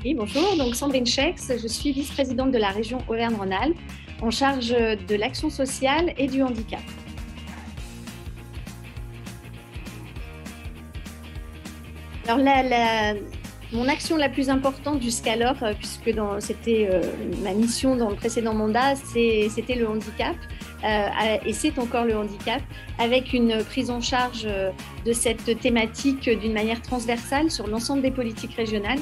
Oui, bonjour, donc Sandrine Schex, je suis vice-présidente de la région Auvergne-Rhône-Alpes en charge de l'action sociale et du handicap. Alors mon action la plus importante jusqu'alors, puisque c'était ma mission dans le précédent mandat, c'était le handicap. Et c'est encore le handicap, avec une prise en charge de cette thématique d'une manière transversale sur l'ensemble des politiques régionales.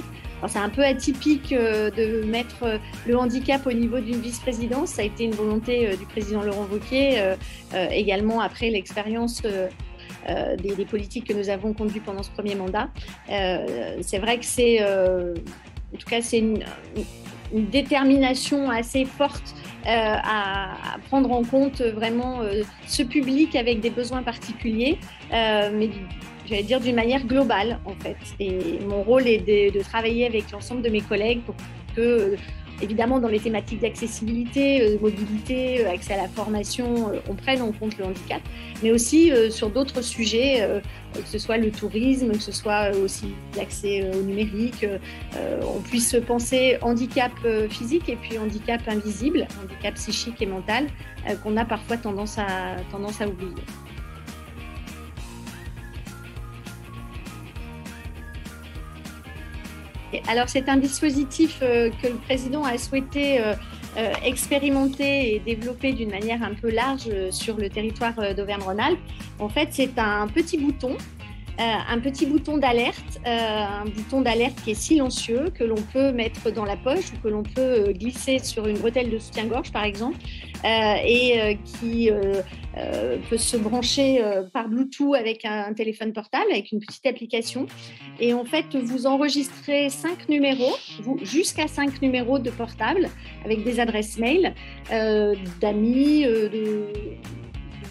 C'est un peu atypique de mettre le handicap au niveau d'une vice-présidence. Ça a été une volonté du président Laurent Wauquiez, également après l'expérience des politiques que nous avons conduites pendant ce premier mandat. C'est vrai que en tout cas, c'est une détermination assez forte à prendre en compte vraiment ce public avec des besoins particuliers, mais j'allais dire d'une manière globale en fait. Et mon rôle est de travailler avec l'ensemble de mes collègues pour que, évidemment, dans les thématiques d'accessibilité, mobilité, accès à la formation, on prenne en compte le handicap, mais aussi sur d'autres sujets, que ce soit le tourisme, que ce soit aussi l'accès au numérique, on puisse penser handicap physique et puis handicap invisible, handicap psychique et mental, qu'on a parfois tendance à oublier. Alors, c'est un dispositif que le président a souhaité expérimenter et développer d'une manière un peu large sur le territoire d'Auvergne-Rhône-Alpes. En fait, c'est un petit bouton d'alerte, un bouton d'alerte qui est silencieux, que l'on peut mettre dans la poche ou que l'on peut glisser sur une bretelle de soutien-gorge, par exemple, et qui peut se brancher par Bluetooth avec un téléphone portable, avec une petite application. Et en fait, vous enregistrez 5 numéros, jusqu'à 5 numéros de portable, avec des adresses mail d'amis, de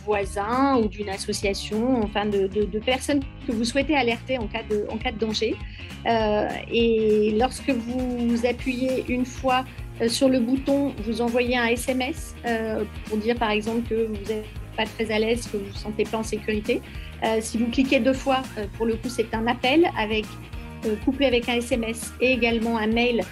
voisins ou d'une association, enfin de personnes que vous souhaitez alerter en cas de danger. Et lorsque vous appuyez une fois sur le bouton, vous envoyez un SMS pour dire par exemple que vous n'êtes pas très à l'aise, que vous ne vous sentez pas en sécurité. Si vous cliquez 2 fois, pour le coup, c'est un appel couplé avec un SMS et également un mail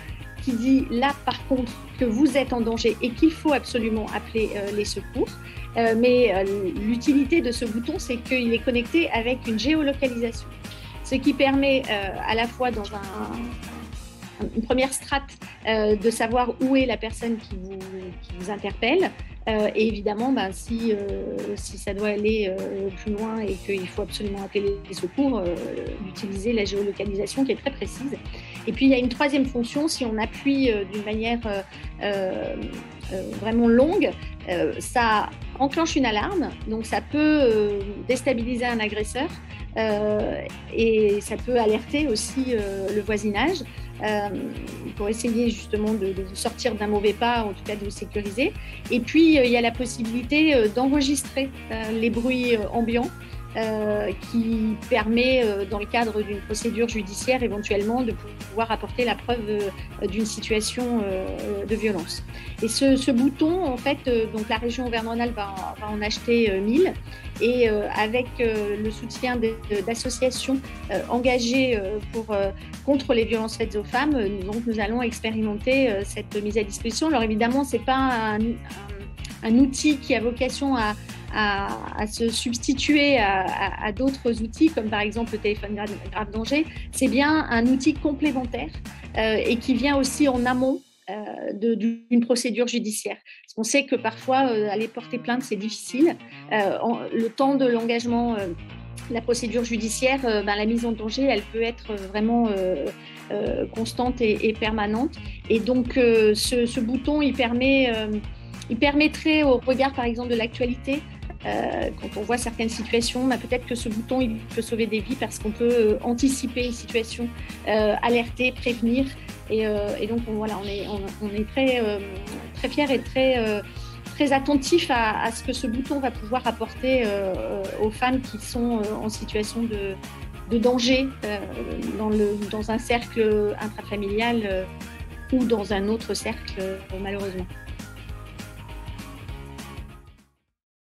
qui dit là, par contre, que vous êtes en danger et qu'il faut absolument appeler les secours. Mais l'utilité de ce bouton, c'est qu'il est connecté avec une géolocalisation, ce qui permet à la fois dans une première strate de savoir où est la personne qui vous interpelle. Et évidemment, si ça doit aller plus loin et qu'il faut absolument appeler les secours, d'utiliser la géolocalisation qui est très précise. Et puis, il y a une troisième fonction, si on appuie d'une manière vraiment longue, ça enclenche une alarme, donc ça peut déstabiliser un agresseur et ça peut alerter aussi le voisinage pour essayer justement de sortir d'un mauvais pas, en tout cas de sécuriser. Et puis, il y a la possibilité d'enregistrer les bruits ambiants qui permet, dans le cadre d'une procédure judiciaire, éventuellement, de pouvoir apporter la preuve d'une situation de violence. Et ce bouton, en fait, donc la région Auvergne-Rhône-Alpes va en acheter 1000, et avec le soutien d'associations engagées contre les violences faites aux femmes, donc nous allons expérimenter cette mise à disposition. Alors évidemment, ce n'est pas un outil qui a vocation à se substituer à d'autres outils, comme par exemple le téléphone grave danger. C'est bien un outil complémentaire et qui vient aussi en amont d'une procédure judiciaire. Parce qu'on sait que parfois, aller porter plainte, c'est difficile. Le temps de l'engagement, la procédure judiciaire, la mise en danger, elle peut être vraiment constante et permanente. Et donc, ce bouton, il permettrait, au regard, par exemple, de l'actualité, quand on voit certaines situations, peut-être que ce bouton il peut sauver des vies parce qu'on peut anticiper une situation, alerter, prévenir. Et donc, on est très fiers et très attentifs à ce que ce bouton va pouvoir apporter aux femmes qui sont en situation de danger dans un cercle intrafamilial ou dans un autre cercle, malheureusement.